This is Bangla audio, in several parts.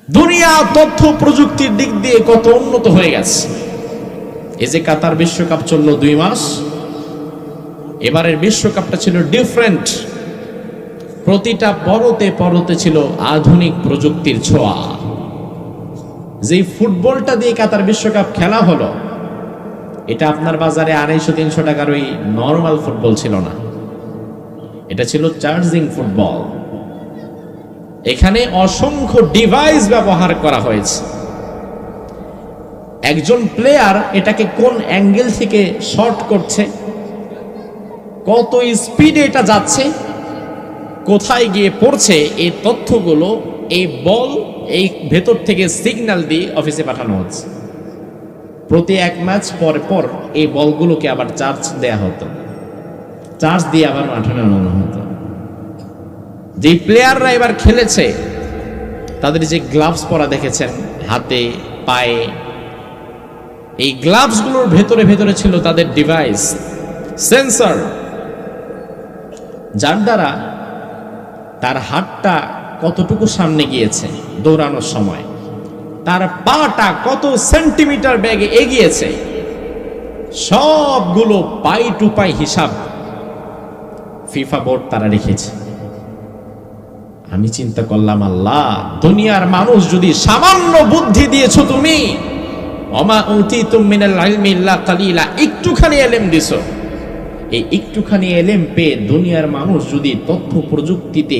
দুনিয়া তথ্য প্রযুক্তির দিক দিয়ে কত উন্নত হয়ে গেছে। এই যে কাতার বিশ্বকাপ চলল 2 মাস, এবারের বিশ্বকাপটা ছিল ডিফারেন্ট। প্রতিটা পরতে পরতে ছিল আধুনিক প্রযুক্তির ছোঁয়া। যেই ফুটবলটা দিয়ে কাতার বিশ্বকাপ খেলা হলো, এটা আপনার বাজারে 250-300 টাকার ওই নর্মাল ফুটবল ছিল না, এটা ছিল চার্জিং ফুটবল। এখানে অসংখ্য ডিভাইস ব্যবহার করা হয়েছে। একজন প্লেয়ার এটাকে কোন অ্যাঙ্গেল থেকে শট করছে, কত স্পিডে এটা যাচ্ছে, কোথায় গিয়ে পড়ছে, এই তথ্যগুলো এই বল এই ভেতর থেকে সিগন্যাল দিয়ে অফিসে পাঠানো হচ্ছে। প্রতি 1 ম্যাচ পর পর এই বলগুলোকে আবার চার্জ দেয়া হতো, চার্জ দিয়ে আবার মাঠে নামানো হতো। যে প্লেয়াররা এবার খেলেছে তাদের যে গ্লাভস পরা দেখেছেন হাতে পায়ে, এই গ্লাভসগুলোর ভেতরে ভেতরে ছিল তাদের ডিভাইস, সেন্সর, যার দ্বারা তার হাতটা কতটুকু সামনে গিয়েছে দৌড়ানোর সময়, তার পাটা কত সেন্টিমিটার বেগে এগিয়েছে, সবগুলো পাই টু পাই হিসাব ফিফা বোর্ড তারা রেখেছে। আমি চিন্তা করলাম, আল্লাহ, দুনিয়ার মানুষ যদি সামান্য বুদ্ধি দিয়েছো তুমি, ওমা উতিতুম মিনাল ইলমি ইল্লা কালিলা, একটুখানি এলেম দিছো, এই একটুখানি এলেম পেয়ে দুনিয়ার মানুষ যদি তথ্য প্রযুক্তিতে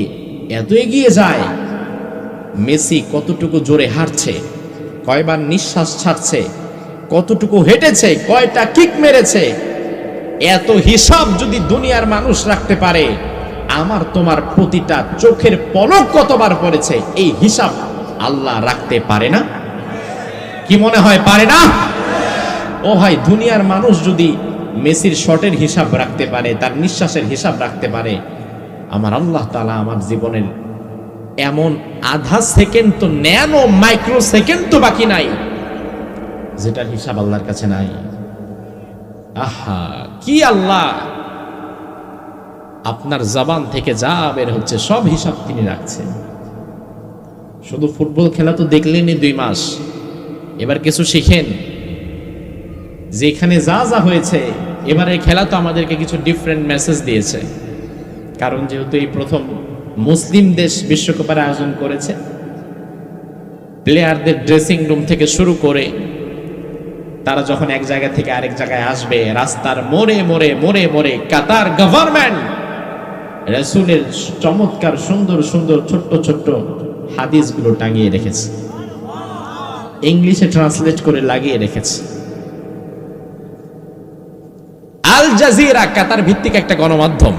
এত এগিয়ে যায়, মেসি কতটুকু জোরে হাঁটছে, কয়বার নিঃশ্বাস ছাড়ছে, কতটুকু হেঁটেছে, কয়টা কিক মেরেছে, এত হিসাব যদি দুনিয়ার মানুষ রাখতে পারে, আমার তোমার প্রতিটা চোখের পলক কতবার পড়েছে, এই হিসাব আল্লাহ রাখতে পারে না? কি মনে হয় পারে না? ও ভাই, দুনিয়ার মানুষ যদি মেসির শটের হিসাব রাখতে পারে, তার নিঃশ্বাসের হিসাব রাখতে পারে, আমার আল্লাহ তাআলা আমার জীবনের এমন আধা সেকেন্ড তো, ন্যানো মাইক্রো সেকেন্ড তো বাকি নাই যেটার হিসাব আল্লাহর কাছে নাই। আহা, কি আল্লাহ! আপনার জবান থেকে যা বের হচ্ছে সব হিসাব তিনি রাখছেন। শুধু ফুটবল খেলা তো দেখলেনই 2 মাস, এবার কিছু শিখেন। যেখানে যা যা হয়েছে, এবারের খেলা তো আমাদেরকে কিছু ডিফারেন্ট মেসেজ দিয়েছে। কারণ যেহেতু এই প্রথম মুসলিম দেশ বিশ্বকাপের আয়োজন করেছে, প্লেয়ারদের ড্রেসিং রুম থেকে শুরু করে তারা যখন এক জায়গা থেকে আরেক জায়গায় আসবে, রাস্তার মোড়ে মোড়ে মোড়ে মোড়ে কাতার গভর্নমেন্ট রাসূলের চমৎকার সুন্দর সুন্দর ছোট্ট ছোট্ট হাদিসগুলো টাঙিয়ে রেখেছে, ইংলিশে ট্রান্সলেট করে লাগিয়ে রেখেছে। আল জাজিরা কাতার ভিত্তিক একটা গণমাধ্যম,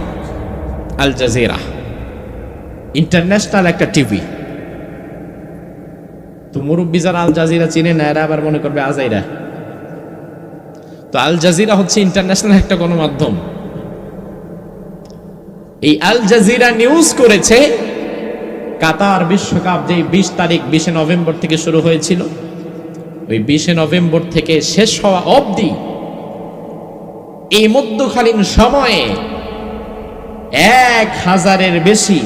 আল জাজিরা ইন্টারন্যাশনাল একটা টিভি। তো মুরব্বী যারা আল জাজিরা চিনে না, এরা আবার মনে করবে আজাইরা। তো আল জাজিরা হচ্ছে ইন্টারন্যাশনাল একটা গণমাধ্যম। এই আল জাজিরা নিউজ করেছে কাতার বিশ্বকাপ যে 20 তারিখ 20 নভেম্বর থেকে শুরু হয়েছিল, ওই 20 নভেম্বর থেকে শেষ হওয়া অবধি এই মধ্যকালীন সময়ে 1000-এর বেশি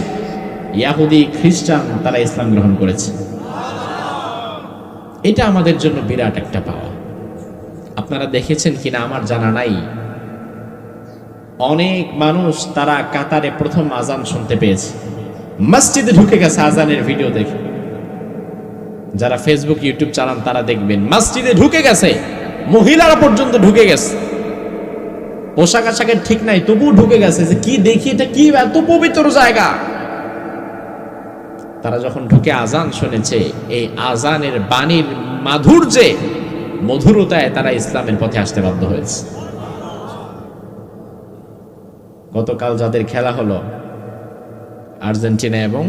ইহুদি খ্রিস্টান তারা ইসলাম গ্রহণ করেছে। এটা আমাদের জন্য বিরাট একটা পাওয়া। আপনারা দেখেছেন কিনা আমার জানা নাই, অনেক মানুষ তারা কাতারে প্রথম আজান শুনতে পেয়েছে, মসজিদে ঢুকে গেছে আজানের ভিডিও দেখে। যারা ফেসবুক ইউটিউব চালান তারা দেখবেন, মসজিদে ঢুকে গেছে, মহিলারা পর্যন্ত ঢুকে গেছে, পোশাক আশাকের ঠিক নাই তবুও ঢুকে গেছে, যে কি দেখি এটা কি এত পবিত্র জায়গা। তারা যখন ঢুকে আজান শুনেছে, এই আজানের বাণীর মাধুর্যে মধুরতায় তারা ইসলামের পথে আসতে বাধ্য হয়েছে। গতকাল যাদের খেলা হলো আর্জেন্টিনা এবং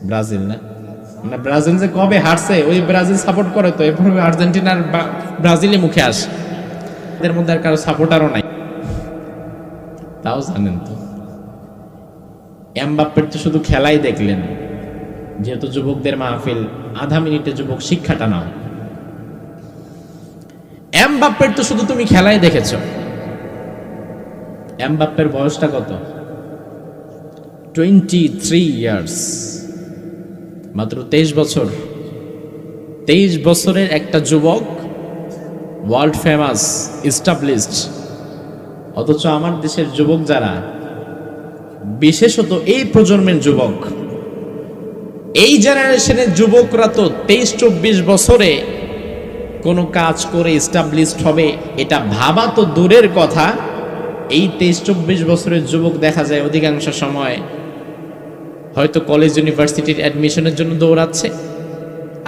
ব্রাজিল, না ব্রাজিল যে কবে হারছে, ওই ব্রাজিল সাপোর্ট করে, তো এরপর আর্জেন্টিনার ব্রাজিলে মুখে আসে, এদের মধ্যে আর কারো সাপোর্টারও নাই। তাও জানেন তো, এমবাপ্পের তো শুধু খেলাই দেখলেন, যেহেতু যুবকদের মাহফিল, আধা মিনিটে যুবক শিক্ষাটা নাও। এমবাপ্পের তো শুধু তুমি খেলাই দেখেছ। এমবাপ্পের বয়সটা কত? 23 ইয়ার্স। মাত্র 23 বছর, 23 বছরের একটা যুবক, ওয়ার্ল্ড ফেমাস, এস্টাবলিশড। অথচ আমার দেশের যুবক যারা, বিশেষত এই প্রজন্মের যুবক, এই জেনারেশনের যুবকরা তো 23-24 বছরে কোনো কাজ করে এস্টাবলিশড হবে এটা ভাবা তো দূরের কথা। এই 23-24 বছরের যুবক দেখা যায় অধিকাংশ সময় হয়তো কলেজ ইউনিভার্সিটির অ্যাডমিশনের জন্য দৌড়াচ্ছে,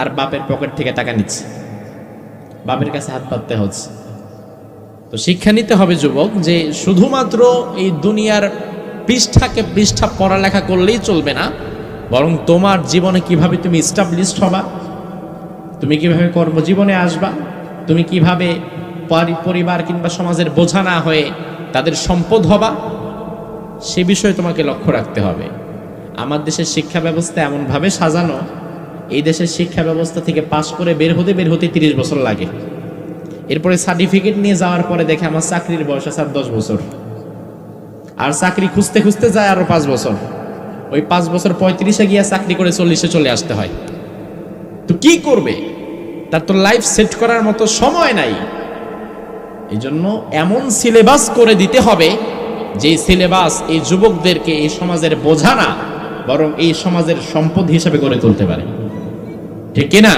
আর বাপের পকেট থেকে টাকা নিচ্ছে, বাপের কাছে হাত পাততে হচ্ছে। তো শিক্ষা নিতে হবে যুবক, যে শুধুমাত্র এই দুনিয়ার পৃষ্ঠাকে পৃষ্ঠা পড়ালেখা করলেই চলবে না, বরং তোমার জীবনে কিভাবে তুমি এস্টাবলিশড হবা, তুমি কিভাবে কর্মজীবনে আসবা, তুমি কিভাবে পরিবার কিংবা সমাজের বোঝা না হয়ে তাদের সম্পদ হবা, সে বিষয়ে তোমাকে লক্ষ্য রাখতে হবে। আমার দেশের শিক্ষা ব্যবস্থা এমনভাবে সাজানো, এই দেশের শিক্ষা ব্যবস্থা থেকে পাশ করে বের হতে 30 বছর লাগে। এরপরে সার্টিফিকেট নিয়ে যাওয়ার পরে দেখে আমার চাকরির বয়স আছে 10 বছর, আর চাকরি খুঁজতে খুঁজতে যায় আরো 5 বছর। ওই 5 বছর 35-এ গিয়া চাকরি করে 40-এ চলে আসতে হয়। তো কি করবে? তার তো লাইফ সেট করার মতো সময় নাই। এই জন্য এমন সিলেবাস করে দিতে হবে, যে সিলেবাস এই যুবকদেরকে এই সমাজের বোঝা না, বরং এই সমাজের সম্পদ হিসেবে গড়ে তুলতে পারে। ঠিক কিনা?